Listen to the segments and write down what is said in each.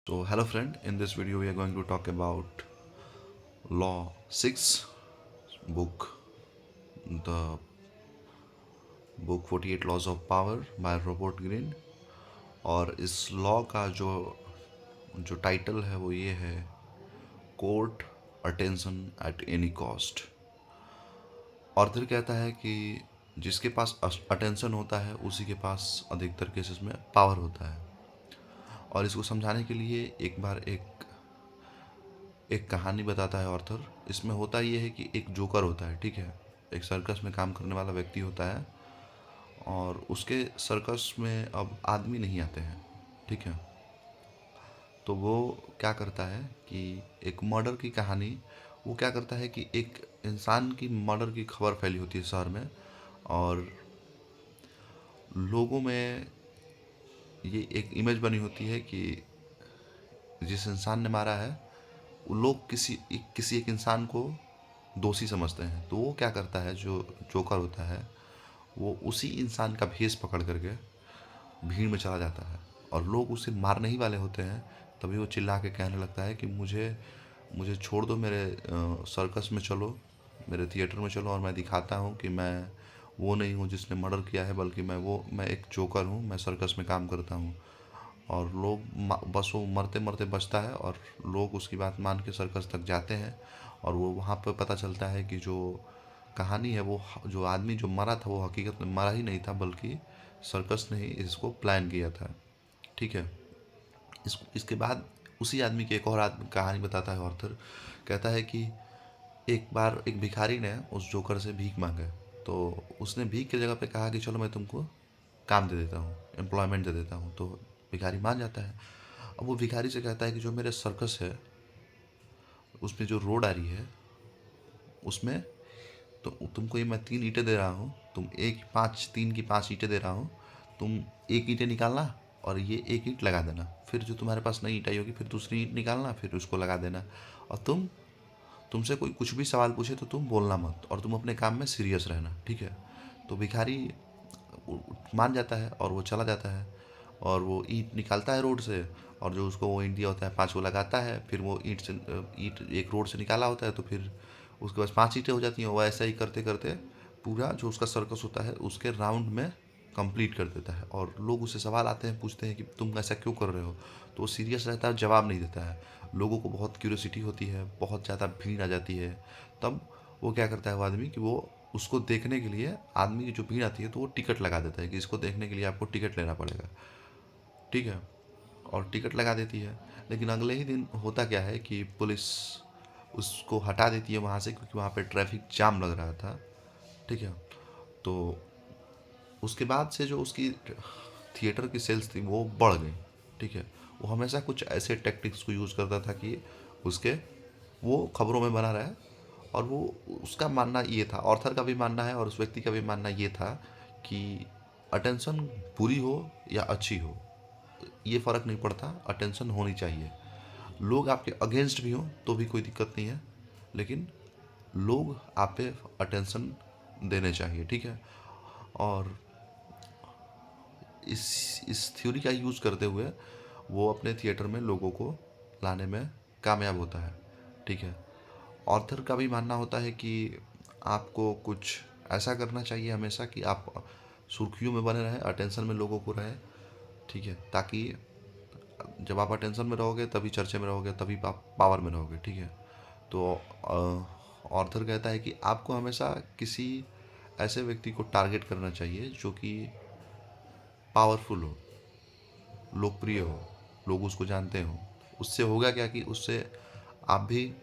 So, hello friend, in this video we are going to talk about Law 6 book, the book 48 Laws of Power by Robert Greene. और इस law का जो जो title है वो ये है, court attention at any cost. Arthur कहता है कि जिसके पास अटेंशन होता है उसी के पास अधिकतर केसेस में पावर होता है। और इसको समझाने के लिए एक बार एक कहानी बताता है ऑर्थर। इसमें होता ये है कि एक जोकर होता है, ठीक है। एक सर्कस में काम करने वाला व्यक्ति होता है और उसके सर्कस में अब आदमी नहीं आते हैं, ठीक है। तो वो क्या करता है कि एक मर्डर की कहानी, वो क्या करता है कि एक इंसान की मर्डर की खबर फैली होती है शहर में, और लोगों में ये एक इमेज बनी होती है कि जिस इंसान ने मारा है वो लोग किसी एक इंसान को दोषी समझते हैं। तो वो क्या करता है, जो जोकर होता है, वो उसी इंसान का भेष पकड़ करके भीड़ में चला जाता है और लोग उसे मारने ही वाले होते हैं। तभी वो चिल्ला के कहने लगता है कि मुझे मुझे छोड़ दो, मेरे सर्कस में चलो, मेरे थिएटर में चलो, और मैं दिखाता हूँ कि मैं वो नहीं हूँ जिसने मर्डर किया है, बल्कि मैं एक जोकर हूँ, मैं सर्कस में काम करता हूँ। और बस वो मरते मरते बचता है और लोग उसकी बात मान के सर्कस तक जाते हैं। और वो वहाँ पर पता चलता है कि जो कहानी है, वो जो आदमी जो मरा था वो हकीकत में मरा ही नहीं था, बल्कि सर्कस ने ही इसको प्लान किया था, ठीक है। इसके बाद उसी आदमी की एक और आदमी कहानी बताता है ऑर्थर। कहता है कि एक बार एक भिखारी ने उस जोकर से भीख मांगे। तो उसने भीख की जगह पे कहा कि चलो मैं तुमको काम दे देता हूँ, एम्प्लॉयमेंट दे देता हूँ। तो भिखारी मान जाता है। अब वो भिखारी से कहता है कि जो मेरे सर्कस है उसमें जो रोड आ रही है उसमें, तो तुमको ये मैं 3 ईंटें दे रहा हूँ, तुम एक पाँच 3 की 5 ईंटें दे रहा हूँ, तुम एक ईंटें निकालना और ये एक ईंट लगा देना। फिर जो तुम्हारे पास नई ईंट आई होगी फिर दूसरी ईंट निकालना, फिर उसको लगा देना। और तुमसे कोई कुछ भी सवाल पूछे तो तुम बोलना मत, और तुम अपने काम में सीरियस रहना, ठीक है। तो भिखारी मान जाता है और वो चला जाता है और वो ईंट निकालता है रोड से। और जो उसको वो ईंट दिया होता है 5 वो लगाता है। फिर वो ईंट एक रोड से निकाला होता है, तो फिर उसके पास 5 ईंटें हो जाती हैं। वो ऐसा ही करते करते पूरा जो उसका सर्कस होता है उसके राउंड में कंप्लीट कर देता है। और लोग उससे सवाल आते हैं, पूछते हैं कि तुम ऐसा क्यों कर रहे हो। तो वो सीरियस रहता है, जवाब नहीं देता है। लोगों को बहुत क्यूरियोसिटी होती है, बहुत ज़्यादा भीड़ आ जाती है। तब वो क्या करता है वो आदमी, कि वो उसको देखने के लिए आदमी की जो भीड़ आती है तो वो टिकट लगा देता है कि इसको देखने के लिए आपको टिकट लेना पड़ेगा, ठीक है। और टिकट लगा देती है। लेकिन अगले ही दिन होता क्या है कि पुलिस उसको हटा देती है वहाँ से, क्योंकि वहाँ पे ट्रैफिक जाम लग रहा था, ठीक है। तो उसके बाद से जो उसकी थिएटर की सेल्स थी वो बढ़ गई, ठीक है। वो हमेशा कुछ ऐसे टैक्टिक्स को यूज़ करता था कि उसके वो खबरों में बना रहे। और वो उसका मानना ये था, ऑर्थर का भी मानना है और उस व्यक्ति का भी मानना ये था, कि अटेंशन बुरी हो या अच्छी हो ये फ़र्क नहीं पड़ता, अटेंशन होनी चाहिए। लोग आपके अगेंस्ट भी हों तो भी कोई दिक्कत नहीं है, लेकिन लोग आप पे अटेंशन देने चाहिए, ठीक है। और इस थ्योरी का यूज़ करते हुए वो अपने थिएटर में लोगों को लाने में कामयाब होता है, ठीक है। ऑर्थर का भी मानना होता है कि आपको कुछ ऐसा करना चाहिए हमेशा कि आप सुर्खियों में बने रहें, अटेंशन में लोगों को रहें, ठीक है। ताकि जब आप अटेंशन में रहोगे तभी चर्चे में रहोगे, तभी आप पावर में रहोगे, ठीक है। तो ऑर्थर कहता है कि आपको हमेशा किसी ऐसे व्यक्ति को टारगेट करना चाहिए जो कि पावरफुल हो, लोकप्रिय हो, लोग उसको जानते हो। उससे होगा क्या कि उससे आप भी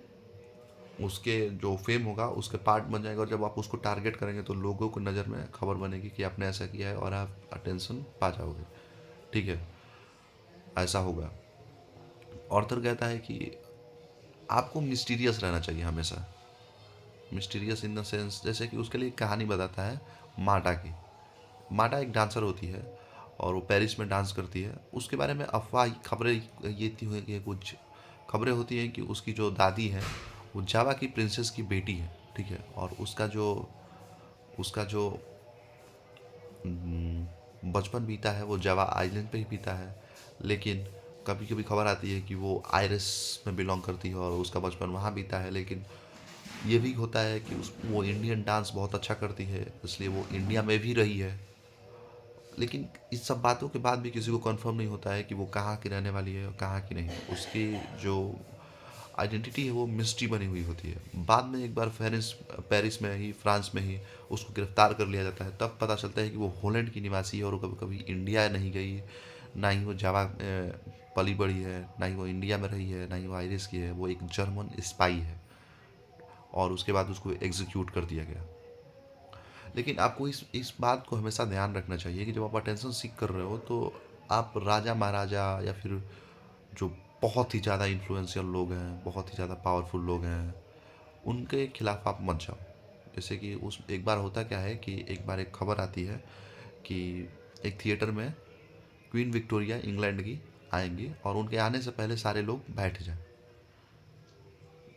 उसके जो फेम होगा उसके पार्ट बन जाएगा। और जब आप उसको टारगेट करेंगे तो लोगों को नज़र में खबर बनेगी कि आपने ऐसा किया है और आप अटेंशन पा जाओगे, ठीक है। ऐसा होगा। ऑर्थर कहता है कि आपको मिस्टीरियस रहना चाहिए हमेशा। मिस्टीरियस इन द सेंस, जैसे कि उसके लिए एक कहानी बताता है माटा की। माटा एक डांसर होती है और वो पेरिस में डांस करती है। उसके बारे में अफवाह खबरें ये थी हुई कि कुछ खबरें होती हैं कि उसकी जो दादी है वो जावा की प्रिंसेस की बेटी है, ठीक है। और उसका जो बचपन बीता है वो जावा आइलैंड पे ही बीता है। लेकिन कभी कभी खबर आती है कि वो आयरिस में बिलोंग करती है और उसका बचपन वहाँ बीता है, लेकिन ये भी होता है कि वो इंडियन डांस बहुत अच्छा करती है, इसलिए वो इंडिया में भी रही है। लेकिन इस सब बातों के बाद भी किसी को कंफर्म नहीं होता है कि वो कहाँ की रहने वाली है और कहाँ की नहीं। उसकी जो आइडेंटिटी है वो मिस्ट्री बनी हुई होती है। बाद में एक बार पेरिस पेरिस में ही, फ्रांस में ही उसको गिरफ्तार कर लिया जाता है, तब पता चलता है कि वो हॉलैंड की निवासी है और वो कभी कभी इंडिया नहीं गई, ना ही वो जावा पली बड़ी है, ना ही वो इंडिया में रही है, ना ही वो आयरिस की है। वो एक जर्मन स्पाई है और उसके बाद उसको एग्जीक्यूट कर दिया गया। लेकिन आपको इस बात को हमेशा ध्यान रखना चाहिए कि जब आप अटेंशन सीख कर रहे हो तो आप राजा महाराजा या फिर जो बहुत ही ज़्यादा इन्फ्लुएंशियल लोग हैं, बहुत ही ज़्यादा पावरफुल लोग हैं, उनके खिलाफ आप मत जाओ। जैसे कि उस एक बार होता क्या है कि एक बार एक खबर आती है कि एक थिएटर में क्वीन विक्टोरिया इंग्लैंड की आएंगी और उनके आने से पहले सारे लोग बैठ जाएं,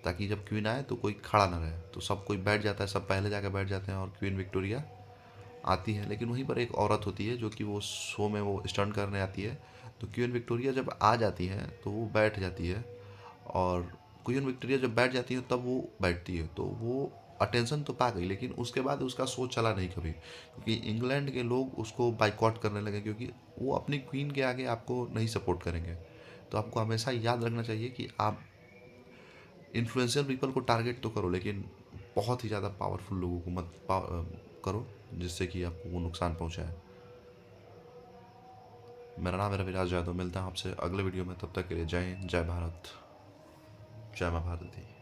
ताकि जब क्वीन आए तो कोई खड़ा ना रहे। तो सब कोई बैठ जाता है, सब पहले जाकर बैठ जाते हैं और क्वीन विक्टोरिया आती है। लेकिन वहीं पर एक औरत होती है जो कि वो शो में वो स्टंट करने आती है। तो क्वीन विक्टोरिया जब आ जाती है तो वो बैठ जाती है, और क्वीन विक्टोरिया जब बैठ जाती है तब वो बैठती है, तो वो अटेंशन तो पा गई, लेकिन उसके बाद उसका शो चला नहीं कभी, क्योंकि इंग्लैंड के लोग उसको बाइकआउट करने लगे, क्योंकि वो अपनी क्वीन के आगे आपको नहीं सपोर्ट करेंगे। तो आपको हमेशा याद रखना चाहिए कि आप इन्फ्लुएंशियल पीपल को टारगेट तो करो, लेकिन बहुत ही ज़्यादा पावरफुल लोगों को मत करो जिससे कि आपको वो नुकसान पहुंचाए। मेरा नाम है रविराज यादव। मिलता है आपसे अगले वीडियो में, तब तक के लिए जय हिंद, जय भारत, जय माँ भारती।